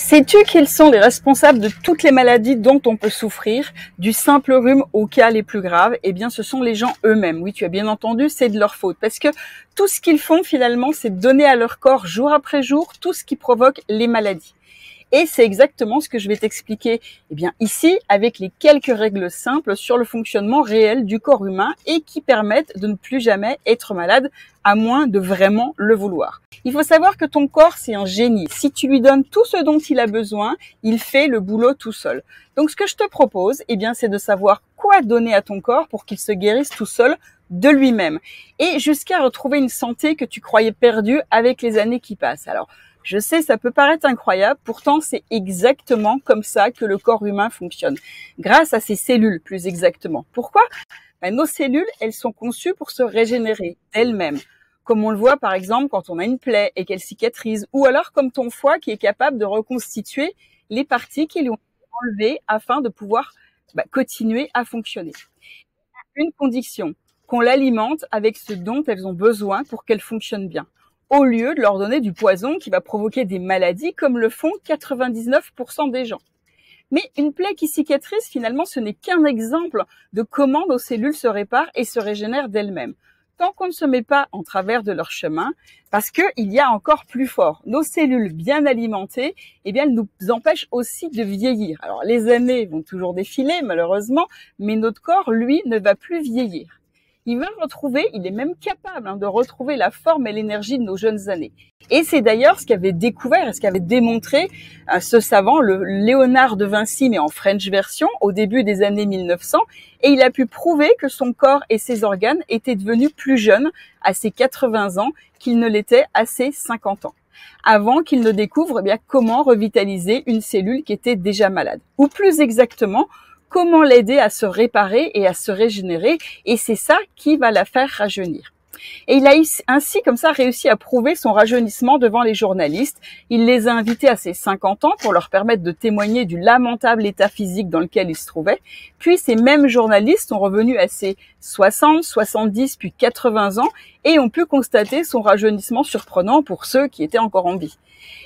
Sais-tu quels sont les responsables de toutes les maladies dont on peut souffrir, du simple rhume aux cas les plus graves? Eh bien, ce sont les gens eux-mêmes. Oui, tu as bien entendu, c'est de leur faute. Parce que tout ce qu'ils font, finalement, c'est donner à leur corps, jour après jour, tout ce qui provoque les maladies. Et c'est exactement ce que je vais t'expliquer ici, avec les quelques règles simples sur le fonctionnement réel du corps humain et qui permettent de ne plus jamais être malade, à moins de vraiment le vouloir. Il faut savoir que ton corps, c'est un génie. Si tu lui donnes tout ce dont il a besoin, il fait le boulot tout seul. Donc ce que je te propose, c'est de savoir quoi donner à ton corps pour qu'il se guérisse tout seul de lui-même. Et jusqu'à retrouver une santé que tu croyais perdue avec les années qui passent. Alors, je sais, ça peut paraître incroyable, pourtant c'est exactement comme ça que le corps humain fonctionne. Grâce à ses cellules, plus exactement. Pourquoi ? Nos cellules, elles sont conçues pour se régénérer d'elles-mêmes. Comme on le voit par exemple quand on a une plaie et qu'elle cicatrise, ou alors comme ton foie qui est capable de reconstituer les parties qui lui ont été enlevées afin de pouvoir continuer à fonctionner. Une condition, qu'on l'alimente avec ce dont elles ont besoin pour qu'elles fonctionnent bien, au lieu de leur donner du poison qui va provoquer des maladies comme le font 99% des gens. Mais une plaie qui cicatrise, finalement, ce n'est qu'un exemple de comment nos cellules se réparent et se régénèrent d'elles-mêmes. Tant qu'on ne se met pas en travers de leur chemin, parce qu'il y a encore plus fort. Nos cellules bien alimentées, elles nous empêchent aussi de vieillir. Alors, les années vont toujours défiler, malheureusement, mais notre corps, lui, ne va plus vieillir. Il est même capable de retrouver la forme et l'énergie de nos jeunes années. Et c'est d'ailleurs ce qu'avait découvert et ce qu'avait démontré ce savant, le Léonard de Vinci, mais en French version, au début des années 1900. Et il a pu prouver que son corps et ses organes étaient devenus plus jeunes à ses 80 ans qu'ils ne l'étaient à ses 50 ans. Avant qu'il ne découvre comment revitaliser une cellule qui était déjà malade. Ou plus exactement, comment l'aider à se réparer et à se régénérer, et c'est ça qui va la faire rajeunir. Et il a ainsi comme ça réussi à prouver son rajeunissement devant les journalistes. Il les a invités à ses 50 ans pour leur permettre de témoigner du lamentable état physique dans lequel ils se trouvaient. Puis ces mêmes journalistes sont revenus à ses 60, 70 puis 80 ans et ont pu constater son rajeunissement surprenant pour ceux qui étaient encore en vie.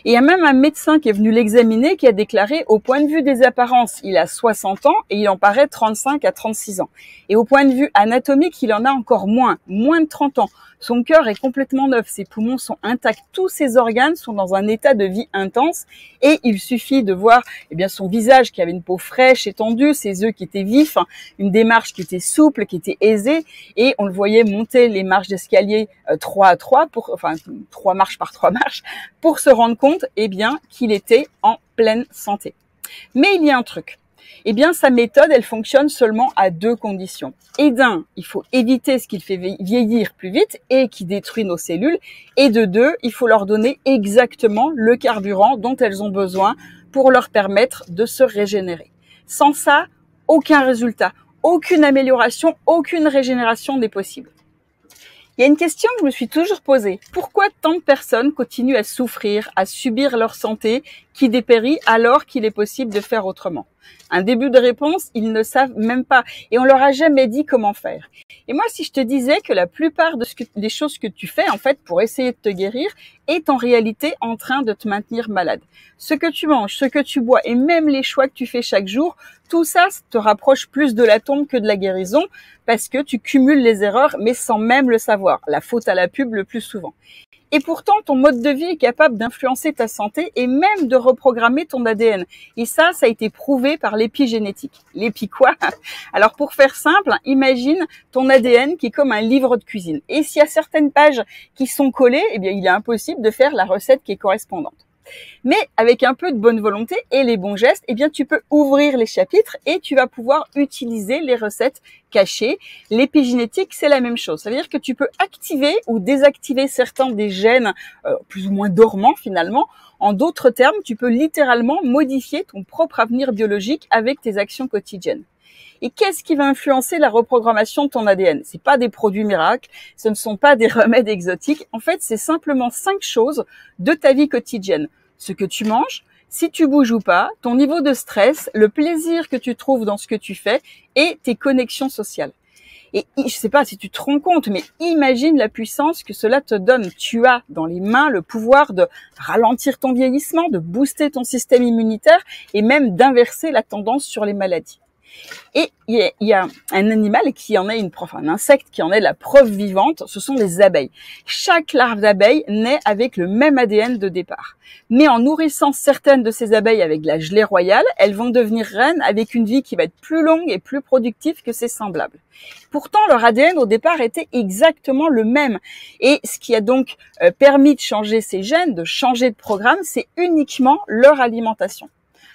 Et il y a même un médecin qui est venu l'examiner qui a déclaré au point de vue des apparences, il a 60 ans et il en paraît 35 à 36 ans. Et au point de vue anatomique, il en a encore moins de 30 ans. Son cœur est complètement neuf, ses poumons sont intacts, tous ses organes sont dans un état de vie intense et il suffit de voir son visage qui avait une peau fraîche et tendue, ses yeux qui étaient vifs, une démarche qui était souple, qui était aisée et on le voyait monter les marches d'escalier 3 à 3, 3 marches par 3 marches pour se rendre compte qu'il était en pleine santé. Mais il y a un truc. Sa méthode, elle fonctionne seulement à 2 conditions. Et d'un, il faut éviter ce qui le fait vieillir plus vite et qui détruit nos cellules. Et de 2, il faut leur donner exactement le carburant dont elles ont besoin pour leur permettre de se régénérer. Sans ça, aucun résultat, aucune amélioration, aucune régénération n'est possible. Il y a une question que je me suis toujours posée. Pourquoi tant de personnes continuent à souffrir, à subir leur santé qui dépérit alors qu'il est possible de faire autrement? Un début de réponse, ils ne savent même pas et on leur a jamais dit comment faire. Et moi, si je te disais que la plupart des choses que tu fais, en fait, pour essayer de te guérir, est en réalité en train de te maintenir malade. Ce que tu manges, ce que tu bois et même les choix que tu fais chaque jour, tout ça te rapproche plus de la tombe que de la guérison parce que tu cumules les erreurs mais sans même le savoir. La faute à la pub le plus souvent. Et pourtant, ton mode de vie est capable d'influencer ta santé et même de reprogrammer ton ADN. Et ça a été prouvé par l'épigénétique. L'épi quoi? Alors, pour faire simple, imagine ton ADN qui est comme un livre de cuisine. Et s'il y a certaines pages qui sont collées, il est impossible de faire la recette qui est correspondante. Mais avec un peu de bonne volonté et les bons gestes, tu peux ouvrir les chapitres et tu vas pouvoir utiliser les recettes cachées. L'épigénétique, c'est la même chose. Ça veut dire que tu peux activer ou désactiver certains des gènes plus ou moins dormants finalement. En d'autres termes, tu peux littéralement modifier ton propre avenir biologique avec tes actions quotidiennes. Et qu'est-ce qui va influencer la reprogrammation de ton ADN? C'est pas des produits miracles, ce ne sont pas des remèdes exotiques. En fait, c'est simplement 5 choses de ta vie quotidienne. Ce que tu manges, si tu bouges ou pas, ton niveau de stress, le plaisir que tu trouves dans ce que tu fais et tes connexions sociales. Et je sais pas si tu te rends compte, mais imagine la puissance que cela te donne. Tu as dans les mains le pouvoir de ralentir ton vieillissement, de booster ton système immunitaire et même d'inverser la tendance sur les maladies. Et il y a un animal qui en est un insecte qui en est la preuve vivante, ce sont les abeilles. Chaque larve d'abeille naît avec le même ADN de départ. Mais en nourrissant certaines de ces abeilles avec de la gelée royale, elles vont devenir reines avec une vie qui va être plus longue et plus productive que ses semblables. Pourtant, leur ADN au départ était exactement le même. Et ce qui a donc permis de changer ces gènes, de changer de programme, c'est uniquement leur alimentation.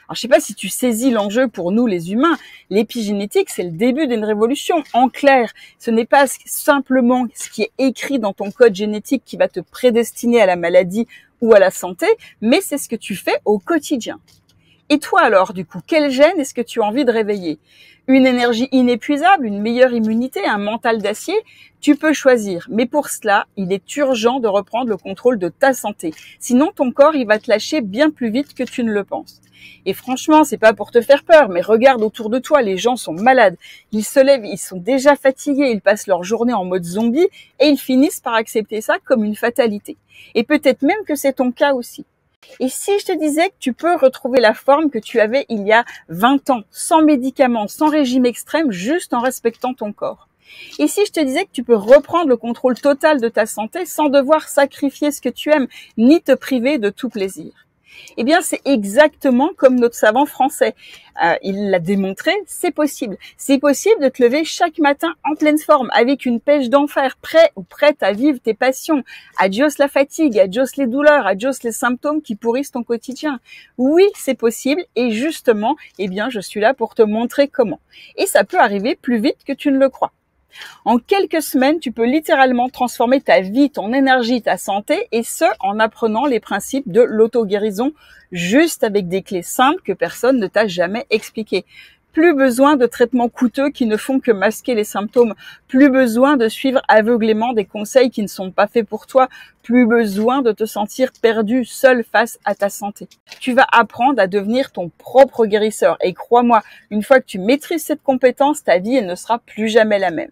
Alors, je sais pas si tu saisis l'enjeu pour nous, les humains. L'épigénétique, c'est le début d'une révolution. En clair, ce n'est pas simplement ce qui est écrit dans ton code génétique qui va te prédestiner à la maladie ou à la santé, mais c'est ce que tu fais au quotidien. Et toi alors, du coup, quel gène est-ce que tu as envie de réveiller? Une énergie inépuisable, une meilleure immunité, un mental d'acier? Tu peux choisir. Mais pour cela, il est urgent de reprendre le contrôle de ta santé. Sinon, ton corps, il va te lâcher bien plus vite que tu ne le penses. Et franchement, c'est pas pour te faire peur, mais regarde autour de toi, les gens sont malades. Ils se lèvent, ils sont déjà fatigués, ils passent leur journée en mode zombie et ils finissent par accepter ça comme une fatalité. Et peut-être même que c'est ton cas aussi. Et si je te disais que tu peux retrouver la forme que tu avais il y a 20 ans, sans médicaments, sans régime extrême, juste en respectant ton corps? Et si je te disais que tu peux reprendre le contrôle total de ta santé sans devoir sacrifier ce que tu aimes, ni te priver de tout plaisir? Eh bien, c'est exactement comme notre savant français. Il l'a démontré, c'est possible. C'est possible de te lever chaque matin en pleine forme, avec une pêche d'enfer, prêt ou prête à vivre tes passions. Adios la fatigue, adios les douleurs, adios les symptômes qui pourrissent ton quotidien. Oui, c'est possible et justement, eh bien, je suis là pour te montrer comment. Et ça peut arriver plus vite que tu ne le crois. En quelques semaines, tu peux littéralement transformer ta vie, ton énergie, ta santé, et ce, en apprenant les principes de l'auto-guérison, juste avec des clés simples que personne ne t'a jamais expliquées. Plus besoin de traitements coûteux qui ne font que masquer les symptômes. Plus besoin de suivre aveuglément des conseils qui ne sont pas faits pour toi. Plus besoin de te sentir perdu, seul face à ta santé. Tu vas apprendre à devenir ton propre guérisseur. Et crois-moi, une fois que tu maîtrises cette compétence, ta vie, elle ne sera plus jamais la même.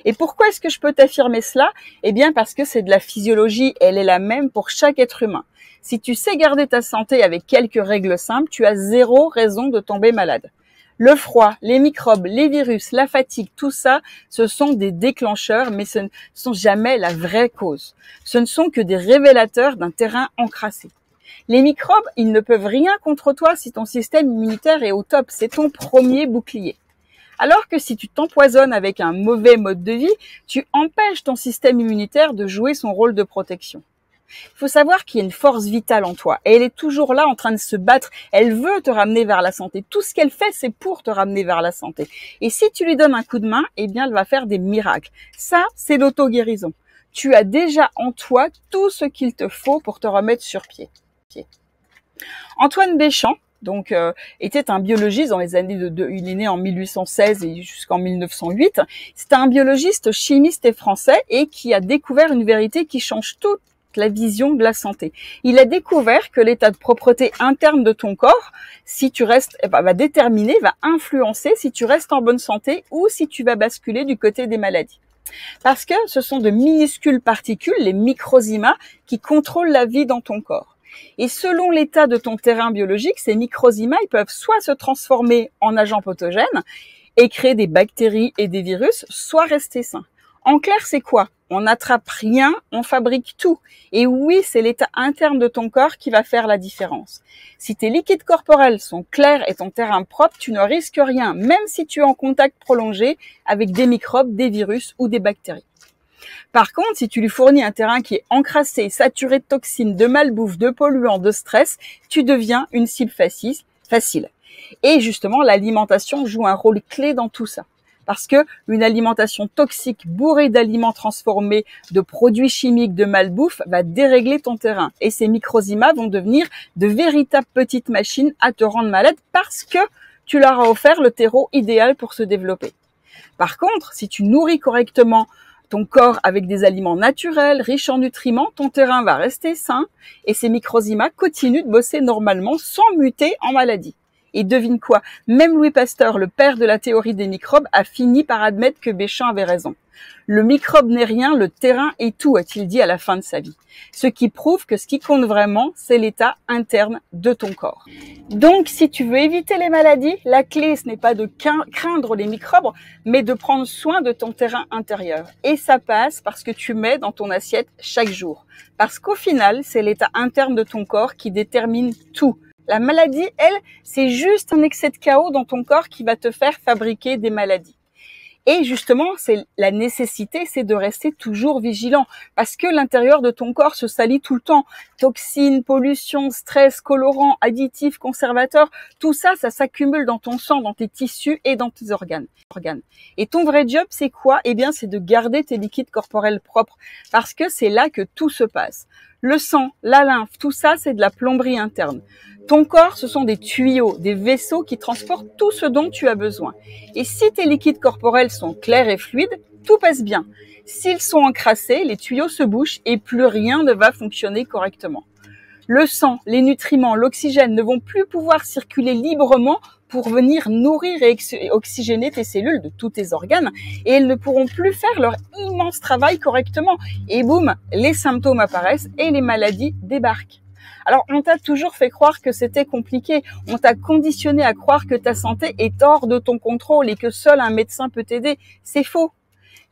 Et pourquoi est-ce que je peux t'affirmer cela? Eh bien, parce que c'est de la physiologie, elle est la même pour chaque être humain. Si tu sais garder ta santé avec quelques règles simples, tu as zéro raison de tomber malade. Le froid, les microbes, les virus, la fatigue, tout ça, ce sont des déclencheurs, mais ce ne sont jamais la vraie cause. Ce ne sont que des révélateurs d'un terrain encrassé. Les microbes, ils ne peuvent rien contre toi si ton système immunitaire est au top. C'est ton premier bouclier. Alors que si tu t'empoisonnes avec un mauvais mode de vie, tu empêches ton système immunitaire de jouer son rôle de protection. Il faut savoir qu'il y a une force vitale en toi et elle est toujours là en train de se battre. Elle veut te ramener vers la santé. Tout ce qu'elle fait, c'est pour te ramener vers la santé. Et si tu lui donnes un coup de main, eh bien, elle va faire des miracles. Ça, c'est l'auto-guérison. Tu as déjà en toi tout ce qu'il te faut pour te remettre sur pied. Antoine Béchamp, donc était un biologiste dans les années il est né en 1816 et jusqu'en 1908. C'était un biologiste chimiste et français et qui a découvert une vérité qui change toute la vision de la santé. Il a découvert que l'état de propreté interne de ton corps, si tu restes, va déterminer, va influencer si tu restes en bonne santé ou si tu vas basculer du côté des maladies. Parce que ce sont de minuscules particules, les microzymas, qui contrôlent la vie dans ton corps. Et selon l'état de ton terrain biologique, ces microzymas, ils peuvent soit se transformer en agents pathogènes et créer des bactéries et des virus, soit rester sains. En clair, c'est quoi? On n'attrape rien, on fabrique tout. Et oui, c'est l'état interne de ton corps qui va faire la différence. Si tes liquides corporels sont clairs et ton terrain propre, tu ne risques rien, même si tu es en contact prolongé avec des microbes, des virus ou des bactéries. Par contre, si tu lui fournis un terrain qui est encrassé, saturé de toxines, de malbouffe, de polluants, de stress, tu deviens une cible facile. Et justement, l'alimentation joue un rôle clé dans tout ça. Parce que une alimentation toxique bourrée d'aliments transformés, de produits chimiques, de malbouffe va dérégler ton terrain. Et ces microzymas vont devenir de véritables petites machines à te rendre malade parce que tu leur as offert le terreau idéal pour se développer. Par contre, si tu nourris correctement ton corps avec des aliments naturels, riches en nutriments, ton terrain va rester sain et ces microzymas continuent de bosser normalement sans muter en maladie. Et devine quoi? Même Louis Pasteur, le père de la théorie des microbes, a fini par admettre que Béchamp avait raison. Le microbe n'est rien, le terrain est tout, a-t-il dit à la fin de sa vie. Ce qui prouve que ce qui compte vraiment, c'est l'état interne de ton corps. Donc, si tu veux éviter les maladies, la clé, ce n'est pas de craindre les microbes, mais de prendre soin de ton terrain intérieur. Et ça passe parce que tu mets dans ton assiette chaque jour. Parce qu'au final, c'est l'état interne de ton corps qui détermine tout. La maladie, elle, c'est juste un excès de chaos dans ton corps qui va te faire fabriquer des maladies. Et justement, c'est la nécessité, c'est de rester toujours vigilant parce que l'intérieur de ton corps se salit tout le temps. Toxines, pollution, stress, colorants, additifs, conservateurs, tout ça, ça s'accumule dans ton sang, dans tes tissus et dans tes organes. Et ton vrai job, c'est quoi? Eh bien, c'est de garder tes liquides corporels propres parce que c'est là que tout se passe. Le sang, la lymphe, tout ça, c'est de la plomberie interne. Ton corps, ce sont des tuyaux, des vaisseaux qui transportent tout ce dont tu as besoin. Et si tes liquides corporels sont clairs et fluides, tout passe bien. S'ils sont encrassés, les tuyaux se bouchent et plus rien ne va fonctionner correctement. Le sang, les nutriments, l'oxygène ne vont plus pouvoir circuler librement pour venir nourrir et oxygéner tes cellules de tous tes organes et elles ne pourront plus faire leur immense travail correctement. Et boum, les symptômes apparaissent et les maladies débarquent. Alors, on t'a toujours fait croire que c'était compliqué. On t'a conditionné à croire que ta santé est hors de ton contrôle et que seul un médecin peut t'aider. C'est faux.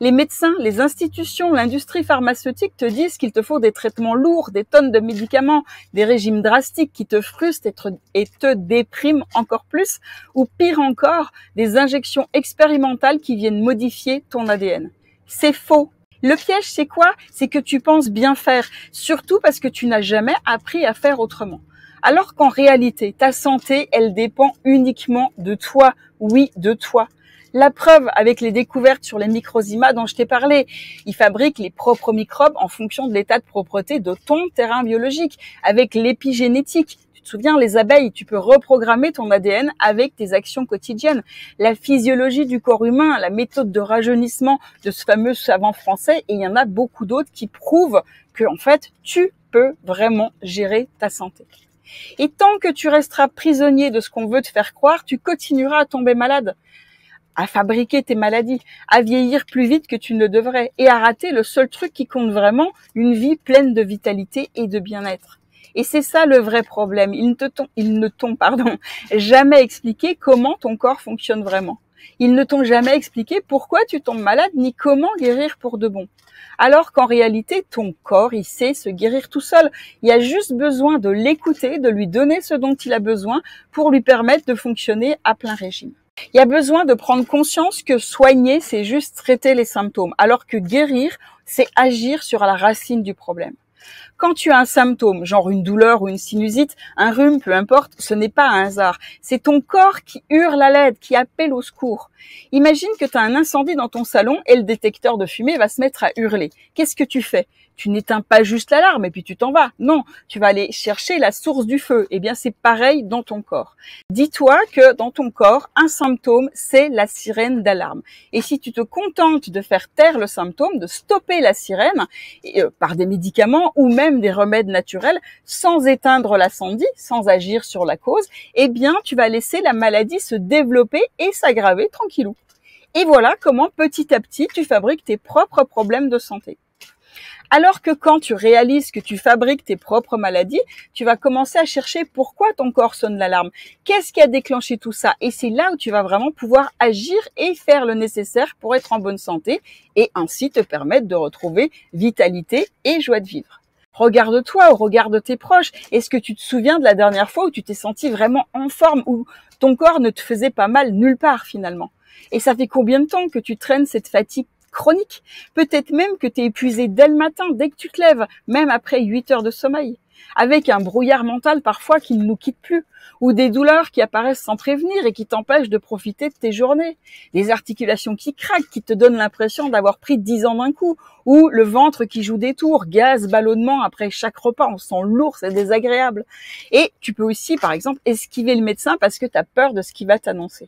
Les médecins, les institutions, l'industrie pharmaceutique te disent qu'il te faut des traitements lourds, des tonnes de médicaments, des régimes drastiques qui te frustrent et te dépriment encore plus, ou pire encore, des injections expérimentales qui viennent modifier ton ADN. C'est faux. Le piège, c'est quoi? C'est que tu penses bien faire, surtout parce que tu n'as jamais appris à faire autrement. Alors qu'en réalité, ta santé, elle dépend uniquement de toi. Oui, de toi. La preuve avec les découvertes sur les microzymas dont je t'ai parlé. Ils fabriquent les propres microbes en fonction de l'état de propreté de ton terrain biologique, avec l'épigénétique. Tu te souviens, les abeilles, tu peux reprogrammer ton ADN avec tes actions quotidiennes. La physiologie du corps humain, la méthode de rajeunissement de ce fameux savant français, et il y en a beaucoup d'autres qui prouvent que, en fait, tu peux vraiment gérer ta santé. Et tant que tu resteras prisonnier de ce qu'on veut te faire croire, tu continueras à tomber malade, à fabriquer tes maladies, à vieillir plus vite que tu ne le devrais et à rater le seul truc qui compte vraiment, une vie pleine de vitalité et de bien-être. Et c'est ça le vrai problème. Ils ne t'ont jamais expliqué comment ton corps fonctionne vraiment. Ils ne t'ont jamais expliqué pourquoi tu tombes malade ni comment guérir pour de bon. Alors qu'en réalité, ton corps, il sait se guérir tout seul. Il y a juste besoin de l'écouter, de lui donner ce dont il a besoin pour lui permettre de fonctionner à plein régime. Il y a besoin de prendre conscience que soigner, c'est juste traiter les symptômes, alors que guérir, c'est agir sur la racine du problème. Quand tu as un symptôme, genre une douleur ou une sinusite, un rhume, peu importe, ce n'est pas un hasard. C'est ton corps qui hurle à l'aide, qui appelle au secours. Imagine que tu as un incendie dans ton salon et le détecteur de fumée va se mettre à hurler. Qu'est-ce que tu fais? Tu n'éteins pas juste l'alarme et puis tu t'en vas. Non, tu vas aller chercher la source du feu. Eh bien, c'est pareil dans ton corps. Dis-toi que dans ton corps, un symptôme, c'est la sirène d'alarme. Et si tu te contentes de faire taire le symptôme, de stopper la sirène par des médicaments ou même des remèdes naturels, sans éteindre l'incendie, sans agir sur la cause, eh bien, tu vas laisser la maladie se développer et s'aggraver tranquillou. Et voilà comment petit à petit, tu fabriques tes propres problèmes de santé. Alors que quand tu réalises que tu fabriques tes propres maladies, tu vas commencer à chercher pourquoi ton corps sonne l'alarme. Qu'est-ce qui a déclenché tout ça? Et c'est là où tu vas vraiment pouvoir agir et faire le nécessaire pour être en bonne santé et ainsi te permettre de retrouver vitalité et joie de vivre. Regarde-toi ou regarde tes proches. Est-ce que tu te souviens de la dernière fois où tu t'es senti vraiment en forme, où ton corps ne te faisait pas mal nulle part finalement? Et ça fait combien de temps que tu traînes cette fatigue chronique? Peut-être même que tu es épuisé dès le matin, dès que tu te lèves, même après 8 heures de sommeil, avec un brouillard mental parfois qui ne nous quitte plus, ou des douleurs qui apparaissent sans prévenir et qui t'empêchent de profiter de tes journées, des articulations qui craquent, qui te donnent l'impression d'avoir pris 10 ans d'un coup, ou le ventre qui joue des tours, gaz, ballonnement après chaque repas, on se sent lourd, c'est désagréable. Et tu peux aussi, par exemple, esquiver le médecin parce que tu as peur de ce qu'il va t'annoncer.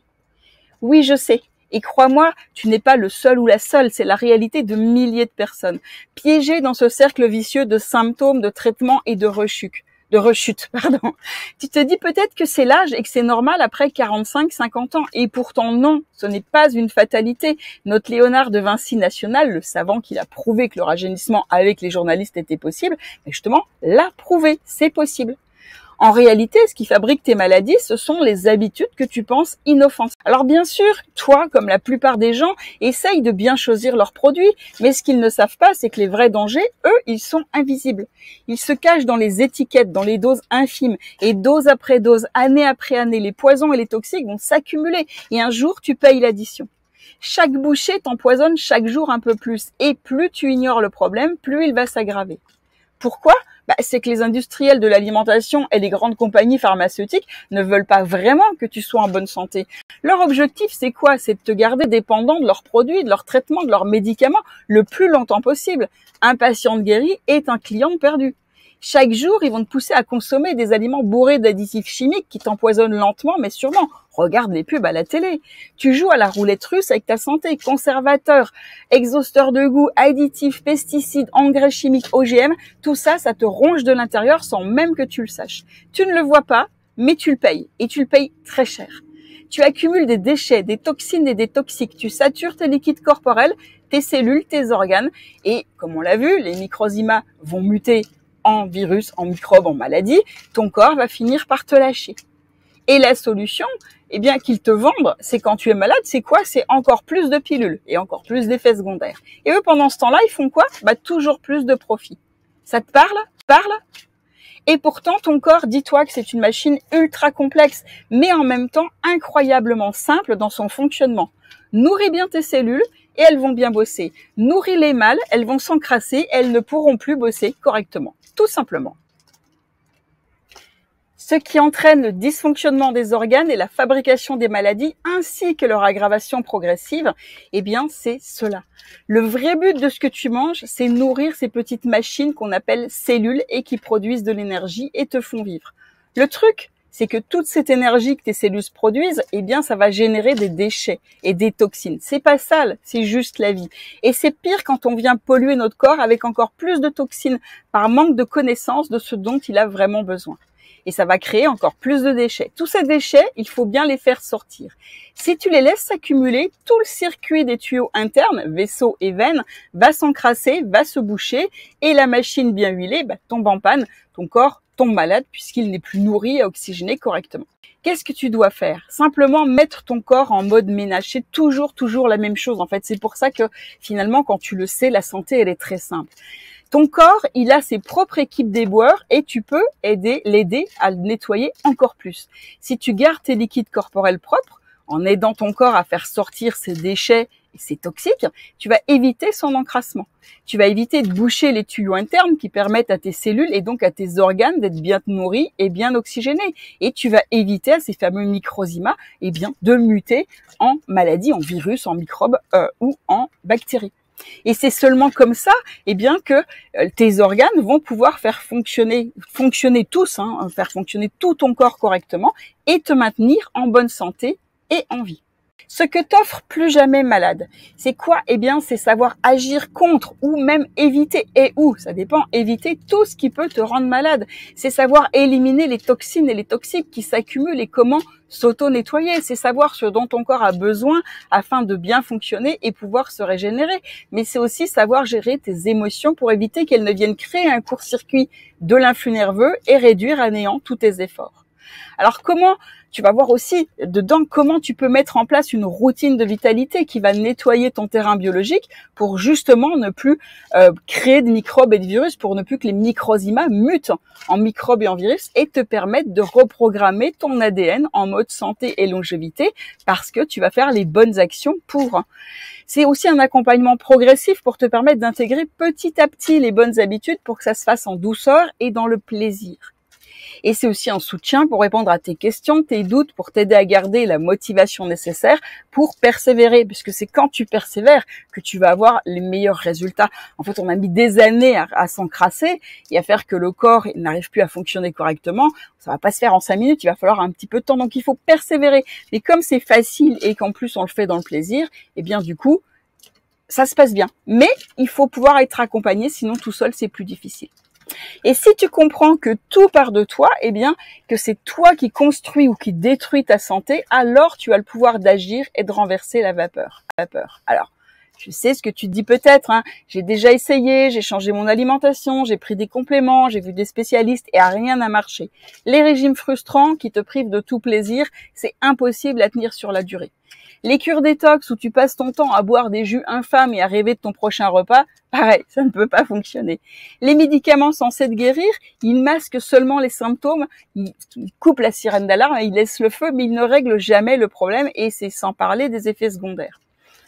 Oui, je sais. Et crois-moi, tu n'es pas le seul ou la seule, c'est la réalité de milliers de personnes, piégées dans ce cercle vicieux de symptômes, de traitements et de rechutes. de rechute, pardon. Tu te dis peut-être que c'est l'âge et que c'est normal après 45, 50 ans. Et pourtant non, ce n'est pas une fatalité. Notre Léonard de Vinci national, le savant qui a prouvé que le rajeunissement avec les journalistes était possible, justement, l'a prouvé, c'est possible. En réalité, ce qui fabrique tes maladies, ce sont les habitudes que tu penses inoffensives. Alors bien sûr, toi, comme la plupart des gens, essayent de bien choisir leurs produits, mais ce qu'ils ne savent pas, c'est que les vrais dangers, eux, ils sont invisibles. Ils se cachent dans les étiquettes, dans les doses infimes, et dose après dose, année après année, les poisons et les toxiques vont s'accumuler, et un jour, tu payes l'addition. Chaque bouchée t'empoisonne chaque jour un peu plus, et plus tu ignores le problème, plus il va s'aggraver. Pourquoi ? C'est que les industriels de l'alimentation et les grandes compagnies pharmaceutiques ne veulent pas vraiment que tu sois en bonne santé. Leur objectif, c'est quoi? C'est de te garder dépendant de leurs produits, de leurs traitements, de leurs médicaments le plus longtemps possible. Un patient guéri est un client perdu. Chaque jour, ils vont te pousser à consommer des aliments bourrés d'additifs chimiques qui t'empoisonnent lentement mais sûrement. Regarde les pubs à la télé. Tu joues à la roulette russe avec ta santé. Conservateurs, exhausteurs de goût, additifs, pesticides, engrais chimiques, OGM, tout ça, ça te ronge de l'intérieur sans même que tu le saches. Tu ne le vois pas, mais tu le payes. Et tu le payes très cher. Tu accumules des déchets, des toxines et des toxiques. Tu satures tes liquides corporels, tes cellules, tes organes. Et comme on l'a vu, les microzymas vont muter en virus, en microbes, en maladies. Ton corps va finir par te lâcher. Et la solution, qu'ils te vendent, c'est quand tu es malade, c'est quoi? C'est encore plus de pilules et encore plus d'effets secondaires. Et eux, pendant ce temps-là, ils font quoi? Toujours plus de profit. Ça te parle? Et pourtant, ton corps, dis-toi que c'est une machine ultra complexe, mais en même temps incroyablement simple dans son fonctionnement. Nourris bien tes cellules et elles vont bien bosser. Nourris-les mal, elles vont s'encrasser, elles ne pourront plus bosser correctement. Tout simplement. Ce qui entraîne le dysfonctionnement des organes et la fabrication des maladies ainsi que leur aggravation progressive, c'est cela. Le vrai but de ce que tu manges, c'est nourrir ces petites machines qu'on appelle cellules et qui produisent de l'énergie et te font vivre. Le truc, c'est que toute cette énergie que tes cellules produisent, ça va générer des déchets et des toxines. C'est pas sale, c'est juste la vie. Et c'est pire quand on vient polluer notre corps avec encore plus de toxines par manque de connaissance de ce dont il a vraiment besoin. Et ça va créer encore plus de déchets. Tous ces déchets, il faut bien les faire sortir. Si tu les laisses s'accumuler, tout le circuit des tuyaux internes, vaisseaux et veines, va s'encrasser, va se boucher, et la machine bien huilée tombe en panne. Ton corps tombe malade puisqu'il n'est plus nourri et oxygéné correctement. Qu'est-ce que tu dois faire? Simplement mettre ton corps en mode ménage. C'est toujours la même chose. En fait, c'est pour ça que finalement, quand tu le sais, la santé, elle est très simple. Ton corps, il a ses propres équipes d'éboueurs et tu peux l'aider à le nettoyer encore plus. Si tu gardes tes liquides corporels propres, en aidant ton corps à faire sortir ses déchets et ses toxiques, tu vas éviter son encrassement. Tu vas éviter de boucher les tuyaux internes qui permettent à tes cellules et donc à tes organes d'être bien nourris et bien oxygénés. Et tu vas éviter à ces fameux microzymas, de muter en maladies, en virus, en microbes ou en bactéries. Et c'est seulement comme ça, que tes organes vont pouvoir faire fonctionner tous, faire fonctionner tout ton corps correctement et te maintenir en bonne santé et en vie. Ce que t'offre plus jamais malade, c'est quoi? C'est savoir agir contre ou même éviter, ça dépend, éviter tout ce qui peut te rendre malade. C'est savoir éliminer les toxines et les toxiques qui s'accumulent et comment s'auto-nettoyer. C'est savoir ce dont ton corps a besoin afin de bien fonctionner et pouvoir se régénérer. Mais c'est aussi savoir gérer tes émotions pour éviter qu'elles ne viennent créer un court-circuit de l'influx nerveux et réduire à néant tous tes efforts. Alors tu vas voir aussi dedans comment tu peux mettre en place une routine de vitalité qui va nettoyer ton terrain biologique pour justement ne plus créer de microbes et de virus, pour ne plus que les microzymas mutent en microbes et en virus et te permettre de reprogrammer ton ADN en mode santé et longévité parce que tu vas faire les bonnes actions pour. C'est aussi un accompagnement progressif pour te permettre d'intégrer petit à petit les bonnes habitudes pour que ça se fasse en douceur et dans le plaisir. Et c'est aussi un soutien pour répondre à tes questions, tes doutes, pour t'aider à garder la motivation nécessaire pour persévérer, puisque c'est quand tu persévères que tu vas avoir les meilleurs résultats. En fait, on a mis des années à s'encrasser et à faire que le corps n'arrive plus à fonctionner correctement. Ça va pas se faire en 5 minutes, il va falloir un petit peu de temps, donc il faut persévérer. Mais comme c'est facile et qu'en plus on le fait dans le plaisir, du coup, ça se passe bien. Mais il faut pouvoir être accompagné, sinon tout seul c'est plus difficile. Et si tu comprends que tout part de toi, eh bien, que c'est toi qui construis ou qui détruis ta santé, alors tu as le pouvoir d'agir et de renverser la vapeur. Alors, je sais ce que tu te dis peut-être, hein. J'ai déjà essayé, j'ai changé mon alimentation, j'ai pris des compléments, j'ai vu des spécialistes et rien n'a marché. Les régimes frustrants qui te privent de tout plaisir, c'est impossible à tenir sur la durée. Les cures détox où tu passes ton temps à boire des jus infâmes et à rêver de ton prochain repas, pareil, ça ne peut pas fonctionner. Les médicaments censés te guérir, ils masquent seulement les symptômes, ils coupent la sirène d'alarme, ils laissent le feu, mais ils ne règlent jamais le problème et c'est sans parler des effets secondaires.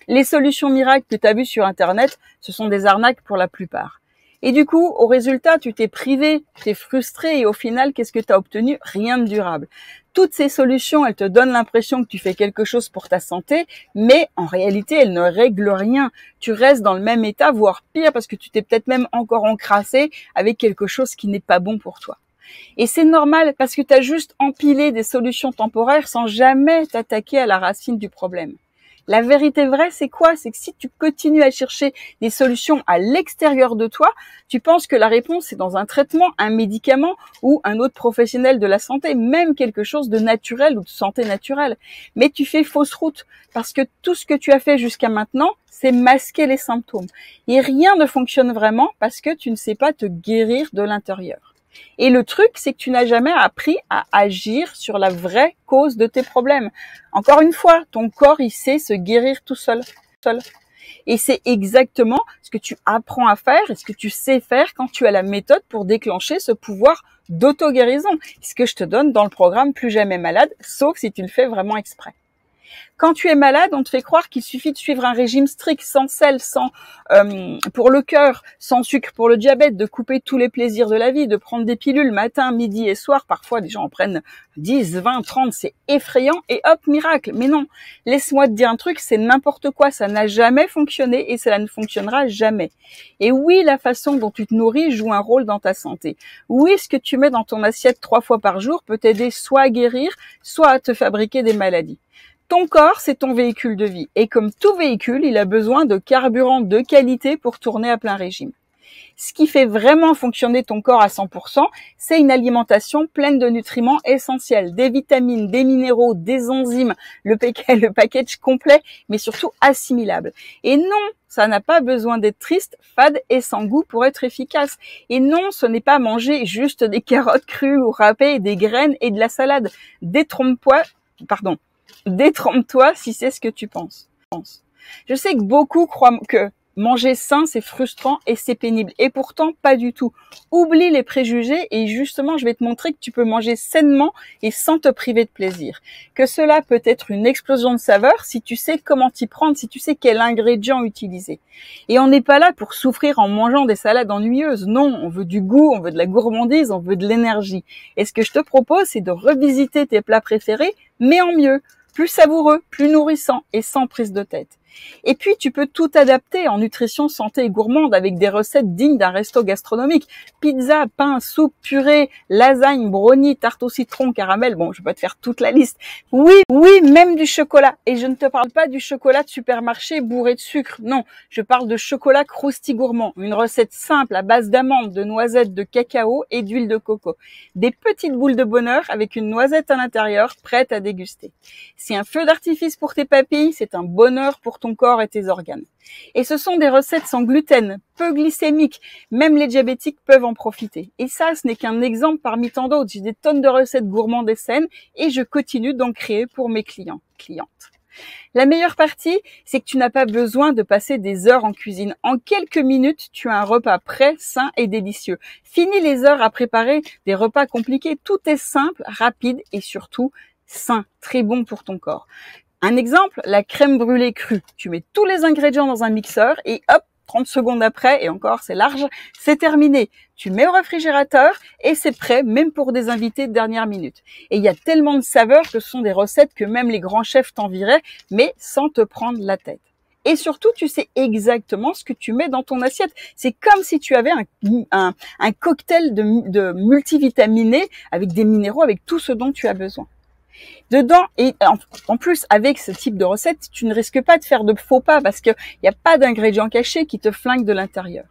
Les solutions miracles que tu as vues sur Internet, ce sont des arnaques pour la plupart. Et du coup, au résultat, tu t'es privé, tu t'es frustré et au final, qu'est-ce que tu as obtenu? Rien de durable. Toutes ces solutions, elles te donnent l'impression que tu fais quelque chose pour ta santé, mais en réalité, elles ne règlent rien. Tu restes dans le même état, voire pire, parce que tu t'es peut-être même encore encrassé avec quelque chose qui n'est pas bon pour toi. Et c'est normal parce que tu as juste empilé des solutions temporaires sans jamais t'attaquer à la racine du problème. La vérité vraie, c'est quoi? C'est que si tu continues à chercher des solutions à l'extérieur de toi, tu penses que la réponse est dans un traitement, un médicament ou un autre professionnel de la santé, même quelque chose de naturel ou de santé naturelle. Mais tu fais fausse route parce que tout ce que tu as fait jusqu'à maintenant, c'est masquer les symptômes. Et rien ne fonctionne vraiment parce que tu ne sais pas te guérir de l'intérieur. Et le truc, c'est que tu n'as jamais appris à agir sur la vraie cause de tes problèmes. Encore une fois, ton corps, il sait se guérir tout seul. Et c'est exactement ce que tu apprends à faire et ce que tu sais faire quand tu as la méthode pour déclencher ce pouvoir d'auto-guérison. Ce que je te donne dans le programme Plus jamais malade, sauf si tu le fais vraiment exprès. Quand tu es malade, on te fait croire qu'il suffit de suivre un régime strict, sans sel, sans pour le cœur, sans sucre pour le diabète, de couper tous les plaisirs de la vie, de prendre des pilules matin, midi et soir. Parfois, des gens en prennent 10, 20, 30, c'est effrayant et hop, miracle. Mais non, laisse-moi te dire un truc, c'est n'importe quoi, ça n'a jamais fonctionné et cela ne fonctionnera jamais. Et oui, la façon dont tu te nourris joue un rôle dans ta santé. Oui, ce que tu mets dans ton assiette 3 fois par jour peut t'aider soit à guérir, soit à te fabriquer des maladies. Ton corps, c'est ton véhicule de vie. Et comme tout véhicule, il a besoin de carburant de qualité pour tourner à plein régime. Ce qui fait vraiment fonctionner ton corps à 100%, c'est une alimentation pleine de nutriments essentiels, des vitamines, des minéraux, des enzymes, le package complet, mais surtout assimilable. Et non, ça n'a pas besoin d'être triste, fade et sans goût pour être efficace. Et non, ce n'est pas manger juste des carottes crues ou râpées, des graines et de la salade. Détrompe-toi si c'est ce que tu penses. Je sais que beaucoup croient que manger sain, c'est frustrant et c'est pénible. Et pourtant, pas du tout. Oublie les préjugés et justement, je vais te montrer que tu peux manger sainement et sans te priver de plaisir. Que cela peut être une explosion de saveurs si tu sais comment t'y prendre, si tu sais quel ingrédient utiliser. Et on n'est pas là pour souffrir en mangeant des salades ennuyeuses. Non, on veut du goût, on veut de la gourmandise, on veut de l'énergie. Et ce que je te propose, c'est de revisiter tes plats préférés, mais en mieux. Plus savoureux, plus nourrissant et sans prise de tête. Et puis, tu peux tout adapter en nutrition santé et gourmande avec des recettes dignes d'un resto gastronomique. Pizza, pain, soupe, purée, lasagne, brownie, tarte au citron, caramel. Bon, je vais pas te faire toute la liste. Oui, même du chocolat. Et je ne te parle pas du chocolat de supermarché bourré de sucre. Non, je parle de chocolat croustillant gourmand. Une recette simple à base d'amandes, de noisettes, de cacao et d'huile de coco. Des petites boules de bonheur avec une noisette à l'intérieur, prête à déguster. Si un feu d'artifice pour tes papilles, c'est un bonheur pour ton corps et tes organes. Et ce sont des recettes sans gluten, peu glycémiques, même les diabétiques peuvent en profiter. Et ça, ce n'est qu'un exemple parmi tant d'autres. J'ai des tonnes de recettes gourmandes et saines et je continue d'en créer pour mes clientes. La meilleure partie, c'est que tu n'as pas besoin de passer des heures en cuisine. En quelques minutes, tu as un repas prêt, sain et délicieux. Fini les heures à préparer des repas compliqués. Tout est simple, rapide et surtout sain, très bon pour ton corps. Un exemple, la crème brûlée crue. Tu mets tous les ingrédients dans un mixeur et hop, 30 secondes après, et encore c'est large, c'est terminé. Tu mets au réfrigérateur et c'est prêt, même pour des invités de dernière minute. Et il y a tellement de saveurs que ce sont des recettes que même les grands chefs t'envieraient, mais sans te prendre la tête. Et surtout, tu sais exactement ce que tu mets dans ton assiette. C'est comme si tu avais un cocktail de multivitaminés avec des minéraux, avec tout ce dont tu as besoin. Dedans, et en plus, avec ce type de recette, tu ne risques pas de faire de faux pas parce qu'il n'y a pas d'ingrédients cachés qui te flinguent de l'intérieur.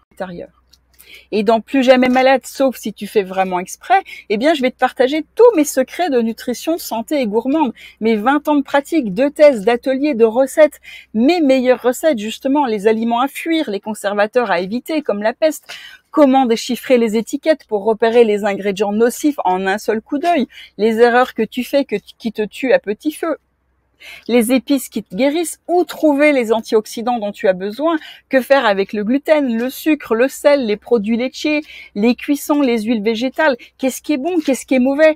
Et dans Plus jamais malade, sauf si tu fais vraiment exprès, eh bien, je vais te partager tous mes secrets de nutrition, santé et gourmande, mes 20 ans de pratique, de thèses, d'ateliers, de recettes, mes meilleures recettes, justement, les aliments à fuir, les conservateurs à éviter, comme la peste, comment déchiffrer les étiquettes pour repérer les ingrédients nocifs en un seul coup d'œil, les erreurs que tu fais qui te tuent à petit feu, les épices qui te guérissent, où trouver les antioxydants dont tu as besoin, que faire avec le gluten, le sucre, le sel, les produits laitiers, les cuissons, les huiles végétales, qu'est-ce qui est bon, qu'est-ce qui est mauvais.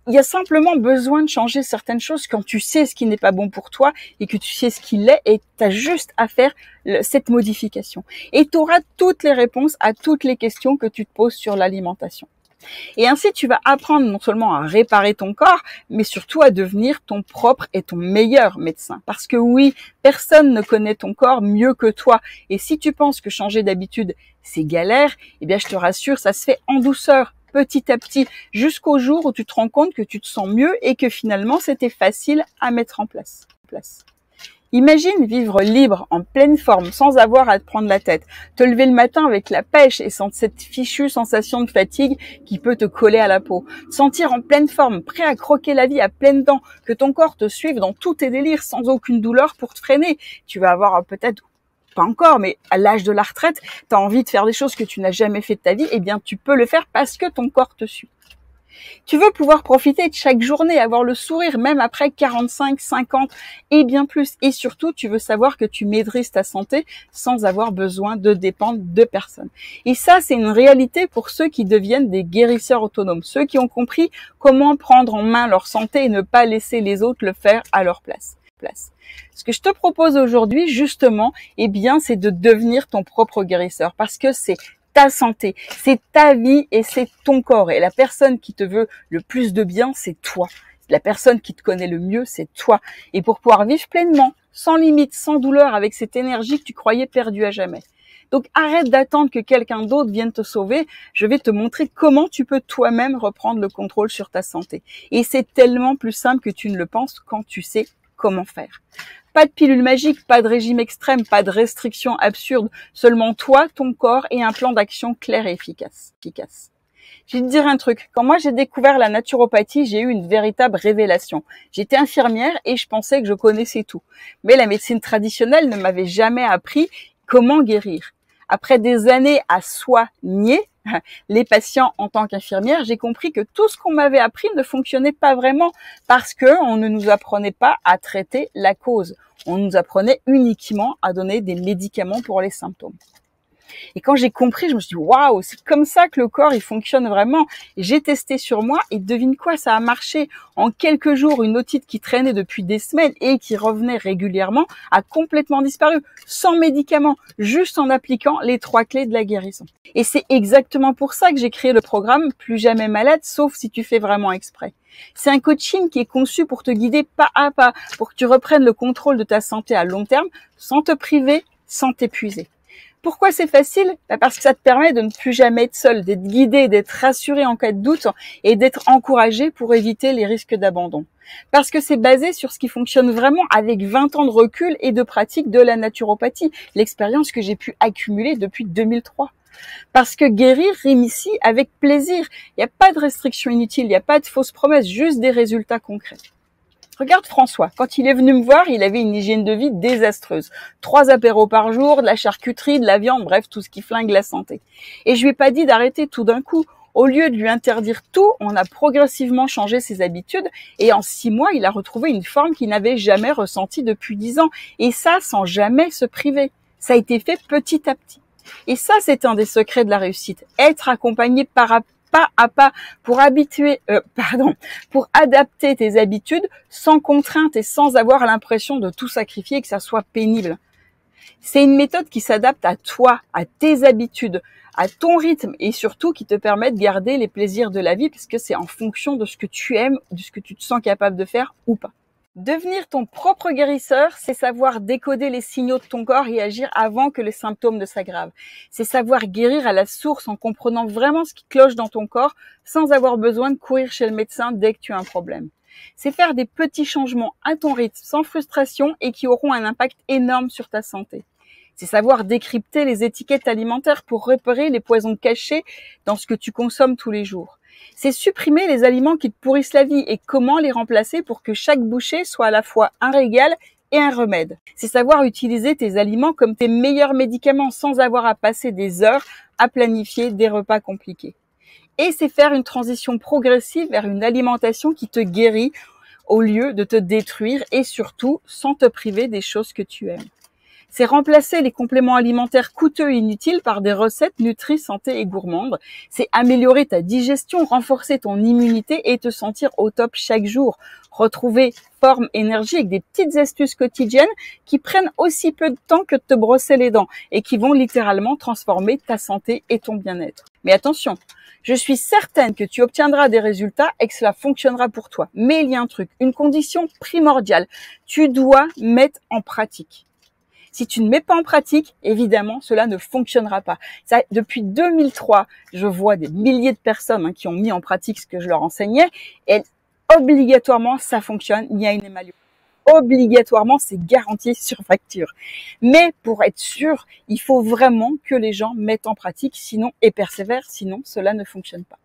Il y a simplement besoin de changer certaines choses quand tu sais ce qui n'est pas bon pour toi et que tu sais ce qu'il est, et tu as juste à faire cette modification. Et tu auras toutes les réponses à toutes les questions que tu te poses sur l'alimentation. Et ainsi, tu vas apprendre non seulement à réparer ton corps, mais surtout à devenir ton propre et ton meilleur médecin. Parce que oui, personne ne connaît ton corps mieux que toi. Et si tu penses que changer d'habitude, c'est galère, eh bien, je te rassure, ça se fait en douceur, petit à petit, jusqu'au jour où tu te rends compte que tu te sens mieux et que finalement, c'était facile à mettre en place. Imagine vivre libre, en pleine forme, sans avoir à te prendre la tête. Te lever le matin avec la pêche et sans cette fichue sensation de fatigue qui peut te coller à la peau. Te sentir en pleine forme, prêt à croquer la vie à pleines dents, que ton corps te suive dans tous tes délires sans aucune douleur pour te freiner. Tu vas avoir peut-être, pas encore, mais à l'âge de la retraite, tu as envie de faire des choses que tu n'as jamais fait de ta vie, eh bien tu peux le faire parce que ton corps te suit. Tu veux pouvoir profiter de chaque journée, avoir le sourire même après 45, 50 et bien plus. Et surtout, tu veux savoir que tu maîtrises ta santé sans avoir besoin de dépendre de personne. Et ça, c'est une réalité pour ceux qui deviennent des guérisseurs autonomes, ceux qui ont compris comment prendre en main leur santé et ne pas laisser les autres le faire à leur place. Ce que je te propose aujourd'hui, justement, eh bien, c'est de devenir ton propre guérisseur, parce que c'est ta santé, c'est ta vie et c'est ton corps. Et la personne qui te veut le plus de bien, c'est toi. La personne qui te connaît le mieux, c'est toi. Et pour pouvoir vivre pleinement, sans limite, sans douleur, avec cette énergie que tu croyais perdue à jamais. Donc arrête d'attendre que quelqu'un d'autre vienne te sauver. Je vais te montrer comment tu peux toi-même reprendre le contrôle sur ta santé. Et c'est tellement plus simple que tu ne le penses quand tu sais comment faire. Pas de pilule magique, pas de régime extrême, pas de restrictions absurdes, seulement toi, ton corps et un plan d'action clair et efficace. Je vais te dire un truc, quand moi j'ai découvert la naturopathie, j'ai eu une véritable révélation. J'étais infirmière et je pensais que je connaissais tout. Mais la médecine traditionnelle ne m'avait jamais appris comment guérir. Après des années à soigner les patients en tant qu'infirmière, j'ai compris que tout ce qu'on m'avait appris ne fonctionnait pas vraiment parce que on ne nous apprenait pas à traiter la cause. On nous apprenait uniquement à donner des médicaments pour les symptômes. Et quand j'ai compris, je me suis dit, waouh, c'est comme ça que le corps, il fonctionne vraiment. J'ai testé sur moi et devine quoi, ça a marché. En quelques jours, une otite qui traînait depuis des semaines et qui revenait régulièrement a complètement disparu, sans médicaments, juste en appliquant les 3 clés de la guérison. Et c'est exactement pour ça que j'ai créé le programme Plus jamais malade, sauf si tu fais vraiment exprès. C'est un coaching qui est conçu pour te guider pas à pas, pour que tu reprennes le contrôle de ta santé à long terme, sans te priver, sans t'épuiser. Pourquoi c'est facile? Parce que ça te permet de ne plus jamais être seul, d'être guidé, d'être rassuré en cas de doute et d'être encouragé pour éviter les risques d'abandon. Parce que c'est basé sur ce qui fonctionne vraiment avec 20 ans de recul et de pratique de la naturopathie, l'expérience que j'ai pu accumuler depuis 2003. Parce que guérir rime ici avec plaisir. Il n'y a pas de restrictions inutiles, il n'y a pas de fausses promesses, juste des résultats concrets. Regarde François, quand il est venu me voir, il avait une hygiène de vie désastreuse. 3 apéros par jour, de la charcuterie, de la viande, bref, tout ce qui flingue la santé. Et je lui ai pas dit d'arrêter tout d'un coup. Au lieu de lui interdire tout, on a progressivement changé ses habitudes et en 6 mois, il a retrouvé une forme qu'il n'avait jamais ressentie depuis 10 ans. Et ça, sans jamais se priver. Ça a été fait petit à petit. Et ça, c'est un des secrets de la réussite. Être accompagné pas à pas pour pour adapter tes habitudes sans contrainte et sans avoir l'impression de tout sacrifier et que ça soit pénible. C'est une méthode qui s'adapte à toi, à tes habitudes, à ton rythme et surtout qui te permet de garder les plaisirs de la vie parce que c'est en fonction de ce que tu aimes, de ce que tu te sens capable de faire ou pas. Devenir ton propre guérisseur, c'est savoir décoder les signaux de ton corps et agir avant que les symptômes ne s'aggravent. C'est savoir guérir à la source en comprenant vraiment ce qui cloche dans ton corps sans avoir besoin de courir chez le médecin dès que tu as un problème. C'est faire des petits changements à ton rythme, sans frustration et qui auront un impact énorme sur ta santé. C'est savoir décrypter les étiquettes alimentaires pour repérer les poisons cachés dans ce que tu consommes tous les jours. C'est supprimer les aliments qui te pourrissent la vie et comment les remplacer pour que chaque bouchée soit à la fois un régal et un remède. C'est savoir utiliser tes aliments comme tes meilleurs médicaments sans avoir à passer des heures à planifier des repas compliqués. Et c'est faire une transition progressive vers une alimentation qui te guérit au lieu de te détruire et surtout sans te priver des choses que tu aimes. C'est remplacer les compléments alimentaires coûteux et inutiles par des recettes nutri, santé et gourmandes. C'est améliorer ta digestion, renforcer ton immunité et te sentir au top chaque jour. Retrouver forme, énergie avec des petites astuces quotidiennes qui prennent aussi peu de temps que de te brosser les dents et qui vont littéralement transformer ta santé et ton bien-être. Mais attention, je suis certaine que tu obtiendras des résultats et que cela fonctionnera pour toi. Mais il y a un truc, une condition primordiale. Tu dois mettre en pratique. Si tu ne mets pas en pratique, évidemment, cela ne fonctionnera pas. Ça, depuis 2003, je vois des milliers de personnes qui ont mis en pratique ce que je leur enseignais et obligatoirement, ça fonctionne. Il y a une évaluation. Obligatoirement, c'est garanti sur facture. Mais pour être sûr, il faut vraiment que les gens mettent en pratique et persévèrent, sinon cela ne fonctionne pas.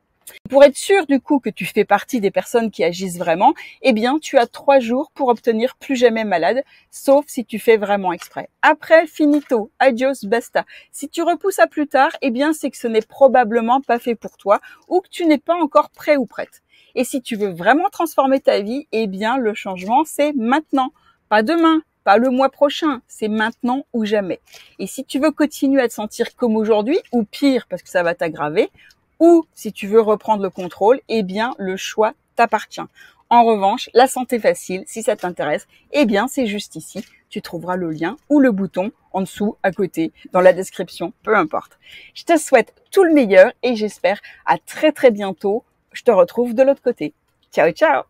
Pour être sûr du coup que tu fais partie des personnes qui agissent vraiment, eh bien tu as 3 jours pour obtenir plus jamais malade, sauf si tu fais vraiment exprès. Après, finito, adios, basta. Si tu repousses à plus tard, eh bien c'est que ce n'est probablement pas fait pour toi ou que tu n'es pas encore prêt ou prête. Et si tu veux vraiment transformer ta vie, eh bien le changement c'est maintenant, pas demain. Pas le mois prochain, c'est maintenant ou jamais. Et si tu veux continuer à te sentir comme aujourd'hui, ou pire parce que ça va t'aggraver, ou si tu veux reprendre le contrôle, eh bien le choix t'appartient. En revanche, la santé facile, si ça t'intéresse, eh bien c'est juste ici. Tu trouveras le lien ou le bouton en dessous, à côté, dans la description, peu importe. Je te souhaite tout le meilleur et j'espère à très très bientôt. Je te retrouve de l'autre côté. Ciao, ciao!